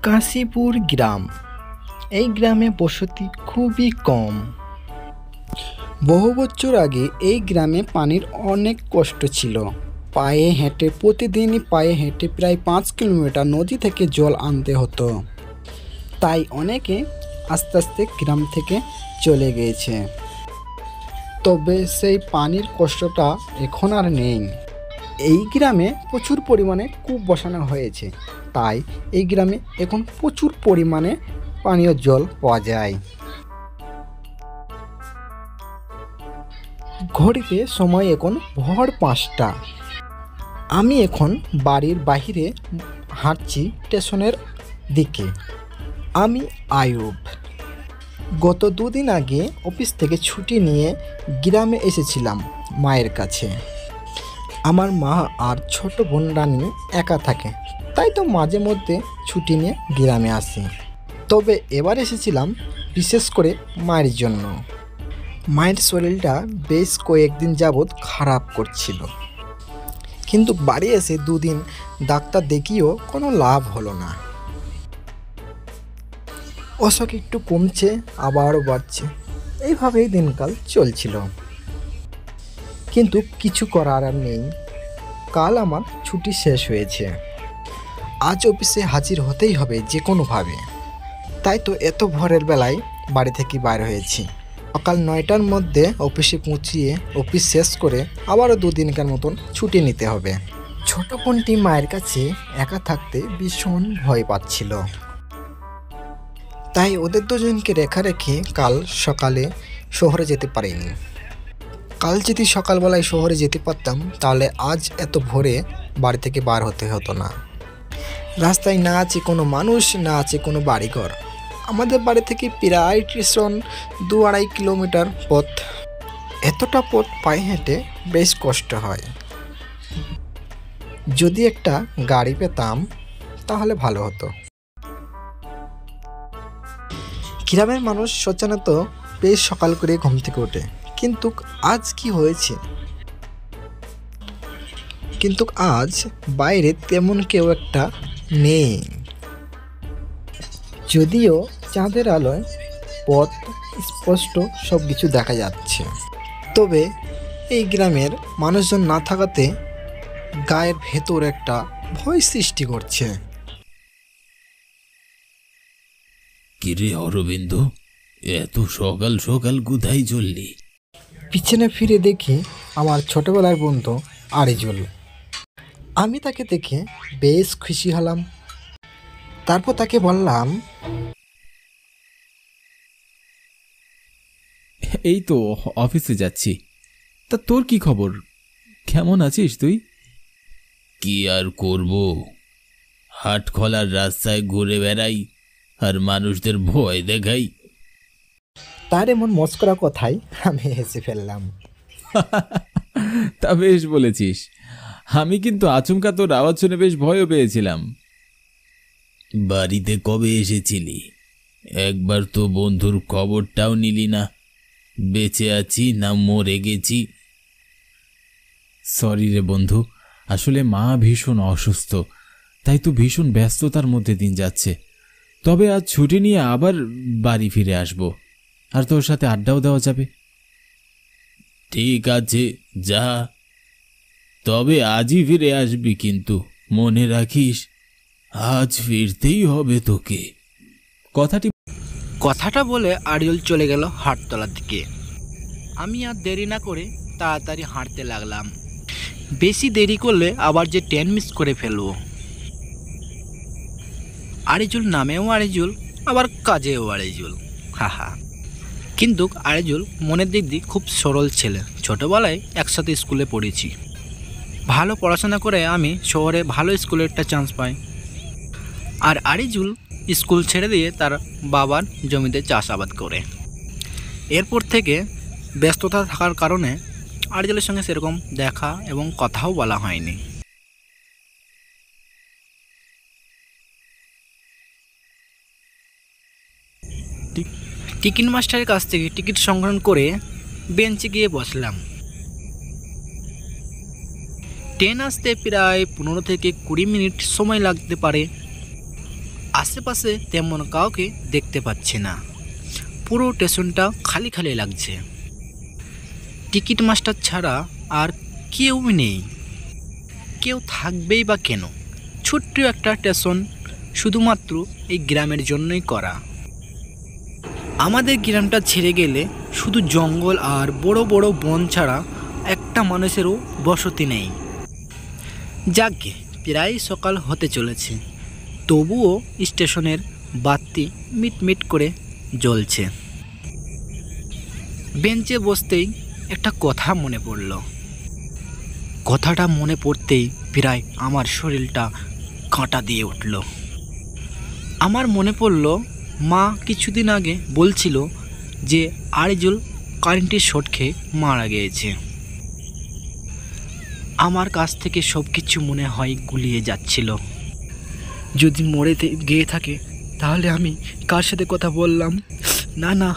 কাশীপুর গ্রাম। এই গ্রামে বসতি খুবই কম। বহু বছর আগে এই গ্রামে পানির অনেক কষ্ট ছিল। প্রতিদিনই পায়ে হেঁটে প্রায় 5 কিলোমিটার নদী থেকে জল আনতে হতো। তাই অনেকে আস্তে আস্তে গ্রাম থেকে চলে গিয়েছে। তবে সেই পানির কষ্টটা এখন আর নেই। এই গ্রামে প্রচুর পরিমাণে কূপ বসানো হয়েছে, তাই এই গ্রামে এখন প্রচুর পরিমাণে পানীয় জল পাওয়া যায়। ঘড়িতে সময় এখন ভোর 5টা। আমি এখন বাড়ির বাইরে হাঁটছি স্টেশনের দিকে। আমি আয়ুব। গত 2 দিন আগে অফিস থেকে ছুটি নিয়ে গ্রামে এসেছিলাম মায়ের কাছে। আমার মা আর ছোট বোন রানী একা থাকে, তাই তো মাঝে মধ্যে ছুটি নিয়ে গ্রামে আসি। তবে এবার এসেছিলাম বিশেষ করে মায়ের জন্য। মায়ের শরীরটা বেশ কয়েকদিন যাবৎ খারাপ করছিল, কিন্তু বাড়ি এসে 2 দিন ডাক্তার দেখিয়েও কোনো লাভ হলো না। অসুখ একটু কমছে, আবারও বাড়ছে, এইভাবেই দিনকাল চলছিল। কিন্তু কিছু করার আর নেই। কাল আমার ছুটি শেষ হয়েছে। আজ অফিসে হাজির হতেই হবে যে কোনোভাবে। তাই তো এত ভোরের বেলায় বাড়ি থেকে বাইর হয়েছি। সকাল 9টার মধ্যে অফিসে পৌঁছিয়ে অফিস শেষ করে আবারও 2 দিনকার মতন ছুটি নিতে হবে। ছোট বোনটি মায়ের কাছে একা থাকতে ভীষণ ভয় পাচ্ছিল। তাই ওদের দুজনকে রেখে কাল সকালে শহরে যেতে পারিনি। কাল যদি সকালবেলায় শহরে যেতে পারতাম, তাহলে আজ এত ভোরে বাড়ি থেকে বার হতে হতো না। রাস্তায় না আছে কোনো মানুষ, না আছে কোনো বাড়িঘর। আমাদের বাড়ি থেকে প্রায় স্টেশন 2-2.5 কিলোমিটার পথ। এতটা পথ পায়ে হেঁটে বেশ কষ্ট হয়। যদি একটা গাড়ি পেতাম তাহলে ভালো হতো। গ্রামের মানুষ সাধারণত বেশ সকাল করে ঘুম থেকে ওঠে, কিন্তু আজ কি হয়েছে? কিন্তু আজ বাইরে তেমন কেউ একটা নেই। যদিও চাঁদের আলোয় পথ স্পষ্ট সব কিছু দেখা যাচ্ছে, তবে এই গ্রামের মানুষজন না থাকাতে গায়ের ভেতর একটা ভয় সৃষ্টি করছে। কিরে অরবিন্দ, এত সকাল সকাল কোথায় চললি? পিছনে ফিরে দেখি আমার ছোটবেলার বন্ধু আরিজুল। আমি তাকে দেখে বেশ খুশি হলাম। তারপর তাকে বললাম, এই তো অফিসে যাচ্ছি। তা তোর কি খবর? কেমন আছিস তুই? কি আর করব, হাট খোলার রাস্তায় ঘুরে বেড়াই আর মানুষদের ভয় দেখাই। তার এমন মস্করা কথায় আমি হেসে ফেললাম। তা বেশ বলেছিস। আমি কিন্তু আচমকা তোর আওয়াজ শুনে বেশ ভয়ও পেয়েছিলাম। বাড়িতে কবে এসেছিলি? একবার তো বন্ধুর খবরটাও নিলি না। বেঁচে আছি না মরে গেছি? সরি রে বন্ধু, আসলে মা ভীষণ অসুস্থ, তাই তো ভীষণ ব্যস্ততার মধ্যে দিন যাচ্ছে। তবে আজ ছুটি নিয়ে আবার বাড়ি ফিরে আসব, আর তোর সাথে আড্ডাও দেওয়া যাবে। ঠিক আছে, যা। তবে আজই ফিরে আসবি, কিন্তু মনে রাখিস আজ ফিরতেই হবে তোকে। কথাটা বলে আরিজুল চলে গেল হাটতলার দিকে। আমি আর দেরি না করে তাড়াতাড়ি হাঁটতে লাগলাম। বেশি দেরি করলে আবার যে ট্রেন মিস করে ফেলবো। আরিজুল নামেও আরিজুল, আবার কাজেও আরিজুল, হাহা। কিন্তু আরিজুল মনের দিক দিয়ে খুব সরল ছেলে। ছোটোবেলায় একসাথে স্কুলে পড়েছি। ভালো পড়াশোনা করে আমি শহরে ভালো স্কুলে একটা চান্স পাই। আর আরিজুল স্কুল ছেড়ে দিয়ে তার বাবার জমিতে চাষাবাদ করে। এরপর থেকে ব্যস্ততা থাকার কারণে আরিজুলের সঙ্গে সেরকম দেখা এবং কথাও বলা হয়নি। টিকিট মাস্টারের কাছ থেকে টিকিট সংগ্রহ করে বেঞ্চে গিয়ে বসলাম। ট্রেন আসতে প্রায় 15 থেকে 20 মিনিট সময় লাগতে পারে। আশেপাশে তেমন কাউকে দেখতে পাচ্ছি না। পুরো স্টেশনটা খালি খালি লাগছে। টিকিট মাস্টার ছাড়া আর কেউ নেই। কেউ থাকবেই বা কেন? ছোট্ট একটা স্টেশন, শুধুমাত্র এই গ্রামের জন্যই করা। আমাদের গ্রামটা ছেড়ে গেলে শুধু জঙ্গল আর বড় বড় বন ছাড়া একটা মানুষেরও বসতি নেই। যাকে প্রায় সকাল হতে চলেছে, তবুও স্টেশনের বাতি মিটমিট করে জ্বলছে। বেঞ্চে বসতেই একটা কথা মনে পড়ল। কথাটা মনে পড়তেই প্রায় আমার শরীরটা কাঁটা দিয়ে উঠল। আমার মনে পড়ল মা কিছুদিন আগে বলছিল যে আরিজুল কারেন্টের শর্ট খেয়ে মারা গিয়েছে। আমার কাছ থেকে সব কিছু মনে হয় গুলিয়ে যাচ্ছিল। যদি মরে গিয়ে থাকে তাহলে আমি কার সাথে কথা বললাম? না না,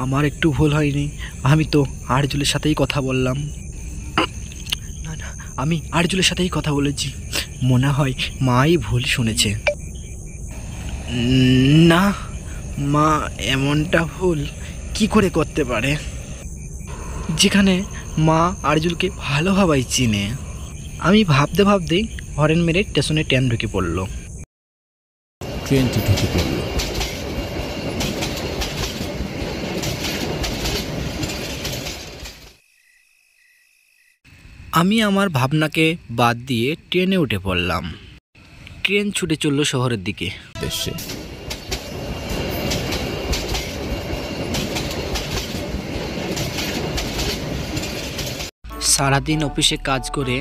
আমার একটু ভুল হয়নি। আমি তো আরিজুলের সাথেই কথা বললাম। না না, আমি আরিজুলের সাথেই কথা বলেছি। মনে হয় মাই ভুল শুনেছে। না, মা এমনটা ভুল কি করে করতে পারে, যেখানে মা আরিজুলকে ভালোভাবেই চিনে? আমি ভাবতে ভাবতেই হরেন মেরে স্টেশনে ট্রেন ঢুকে পড়ল। ট্রেনটি ঢুকে পড়ল। আমি আমার ভাবনাকে বাদ দিয়ে ট্রেনে উঠে পড়লাম। ট্রেন ছুটে চলল শহরের দিকে। উদ্দেশ্যে সারাদিন অফিসে কাজ করে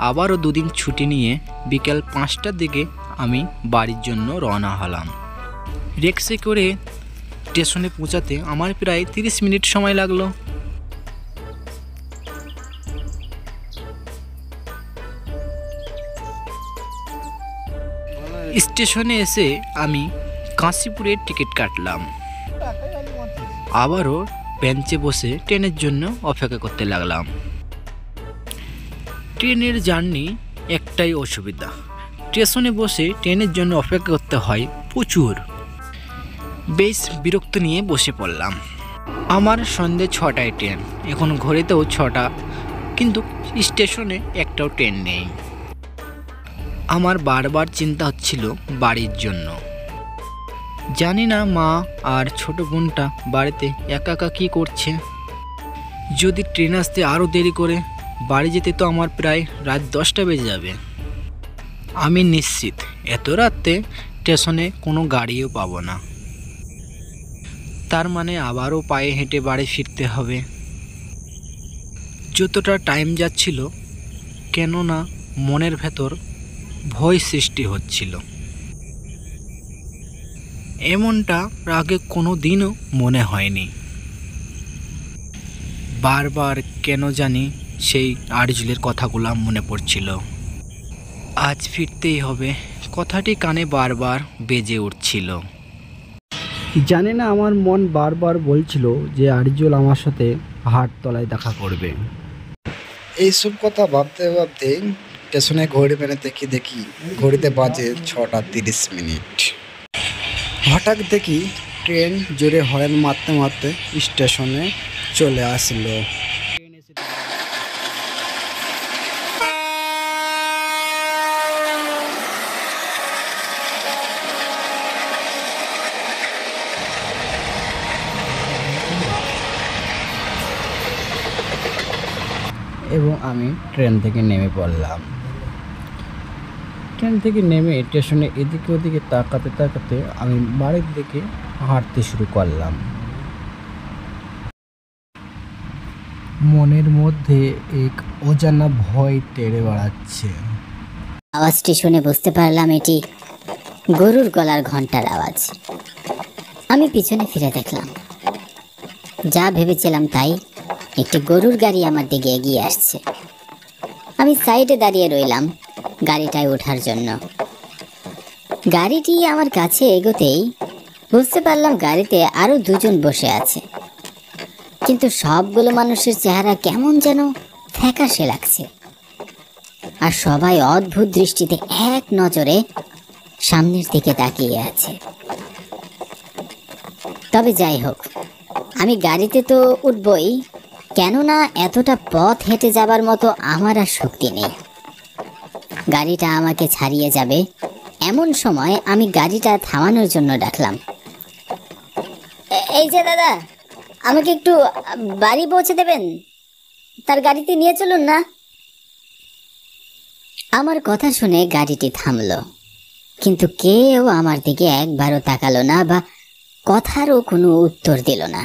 আবারও দুদিন ছুটি নিয়ে বিকেল 5টার দিকে আমি বাড়ির জন্য রওনা হলাম। রিক্সা করে স্টেশনে পৌঁছাতে আমার প্রায় 30 মিনিট সময় লাগলো। স্টেশনে এসে আমি কাশীপুরের টিকিট কাটলাম। আবারও বেঞ্চে বসে ট্রেনের জন্য অপেক্ষা করতে লাগলাম। ট্রেনের জার্নি একটাই অসুবিধা, স্টেশনে বসে ট্রেনের জন্য অপেক্ষা করতে হয় প্রচুর। বেশ বিরক্ত নিয়ে বসে পড়লাম। আমার সন্ধ্যে 6টায় ট্রেন, এখন ঘড়িতেও 6টা, কিন্তু স্টেশনে একটাও ট্রেন নেই। আমার বারবার চিন্তা হচ্ছিল বাড়ির জন্য। জানি না মা আর ছোট বোনটা বাড়িতে একা একা কী করছে। যদি ট্রেন আসতে আরও দেরি করে বাড়ি যেতে তো আমার প্রায় রাত 10টা বেজে যাবে। আমি নিশ্চিত এত রাতে স্টেশনে কোনো গাড়িও পাবো না। তার মানে আবারও পায়ে হেঁটে বাড়ি ফিরতে হবে। যতটা টাইম যাচ্ছিল, কেননা মনের ভেতর ভয় সৃষ্টি হচ্ছিল। এমনটা আগে কোনো দিনও মনে হয়নি। বারবার কেন জানি সেই আরিজুলের কথাগুলো মনে পড়ছিল। আজ ফিরতেই হবে, কথাটি কানে বারবার বেজে উঠছিল। জানি না, আমার মন বারবার বলছিল যে আরিজুল আমার সাথে হাটতলায় দেখা করবে। এইসব কথা ভাবতে ভাবতে স্টেশনে ঘড়ি মেরে দেখি ঘড়িতে বাজে 6:30। হঠাৎ দেখি ট্রেন জোরে হর্ন মারতে মারতে স্টেশনে চলে আসলো। এবং আমি ট্রেন থেকে নেমে পড়লাম। ট্রেন থেকে নেমে স্টেশনে এদিকে ওদিকে তাকাতে তাকাতে আমি বাড়ির দিকে হাঁটতে শুরু করলাম। মনের মধ্যে এক অজানা ভয় তেড়ে বেড়াচ্ছে। আওয়াজটি শুনে বুঝতে পারলাম এটি গরুর গলার ঘন্টার আওয়াজ। আমি পিছনে ফিরে দেখলাম, যা ভেবেছিলাম তাই, একটি গরুর গাড়ি আমার দিকে এগিয়ে আসছে। আমি সাইডে দাঁড়িয়ে রইলাম গাড়িটায় ওঠার জন্য। গাড়িটি আমার কাছে এগোতেই বুঝতে পারলাম গাড়িতে আরো দুজন বসে আছে, কিন্তু সবগুলো মানুষের চেহারা কেমন যেন ফ্যাকাশে লাগছে। আর সবাই অদ্ভুত দৃষ্টিতে এক নজরে সামনের দিকে তাকিয়ে আছে। তবে যাই হোক, আমি গাড়িতে তো উঠবই, কেননা এতটা পথ হেঁটে যাবার মতো আমার আর শক্তি নেই। গাড়িটা আমাকে ছাড়িয়ে যাবে এমন সময় আমি গাড়িটা থামানোর জন্য ডাকলাম, এই যে দাদা, আমাকে একটু বাড়ি পৌঁছে দেবেন, তার গাড়িতে নিয়ে চলুন না। আমার কথা শুনে গাড়িটি থামলো, কিন্তু কেউ আমার দিকে একবারও তাকালো না বা কথারও কোনো উত্তর দিল না।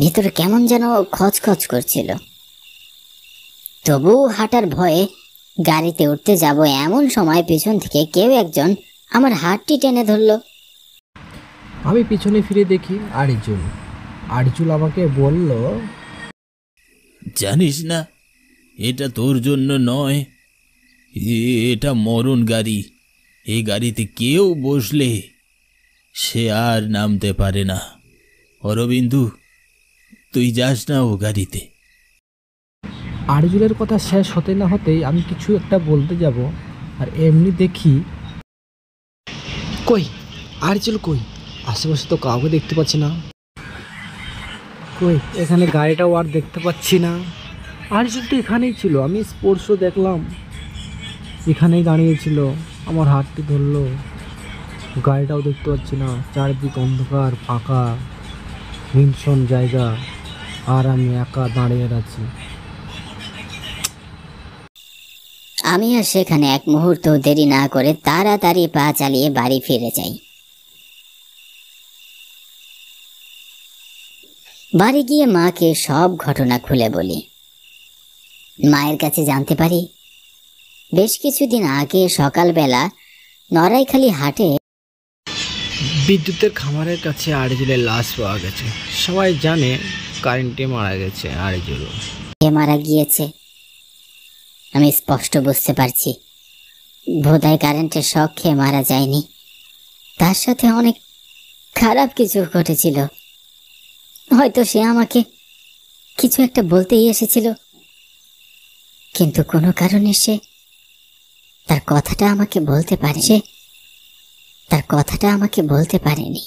ভিতরে কেমন যেন খচখচ করছিল। তবুও হাঁটার ভয়ে গাড়িতে উঠতে যাব এমন সময় পেছন থেকে কেউ একজন আমার হাতটি টেনে ধরলো। আমি পিছনে ফিরে দেখি আরিজুল। আরিজুল আমাকে বলল, জানিস না এটা তোর জন্য নয়, এটা মরণ গাড়ি। এই গাড়িতে কেউ বসলে সে আর নামতে পারে না। অরবিন্দু, তুই যাস না ও গাড়িতে। আরিজুলের কথা শেষ হতে না হতেই আমি কিছু একটা বলতে যাব, আর এমনি দেখি কই আরিজুল কই, আশেপাশে তো কাউকে দেখতে পাচ্ছি না। কই এখানে গাড়িটাও আর দেখতে পাচ্ছি না। আরিজুল তো এখানেই ছিল, আমি স্পর্শ দেখলাম, এখানেই দাঁড়িয়েছিল, আমার হাতটি ধরলো। গাড়িটাও দেখতে পাচ্ছি না, চারিদিক অন্ধকার, ফাঁকা নির্জন জায়গা, আর আমি একা দাঁড়িয়ে আছি। আমি আর সেখানে এক মুহূর্ত দেরি না করে তাড়াতাড়ি পা চালিয়ে বাড়ি ফিরে যাই। বাড়ি গিয়ে মাকে সব ঘটনা খুলে বলি। মায়ের কাছে জানতে পারি বেশ কিছুদিন আগে সকালবেলা নড়াইখালি হাটে বিদ্যুতের খামারের কাছে আরিজুলের লাশ পাওয়া গেছে। সবাই জানে কারেন্টে মারা গেছে আরিজুল। কে মারা গিয়েছে আমি স্পষ্ট বুঝতে পারছি। বোধহয় কারেন্টের শক খেয়ে মারা যায়নি, তার সাথে অনেক খারাপ কিছু ঘটেছিল। হয়তো সে আমাকে কিছু একটা বলতেই এসেছিল, কিন্তু কোনো কারণে সে তার কথাটা আমাকে বলতে পারেনি।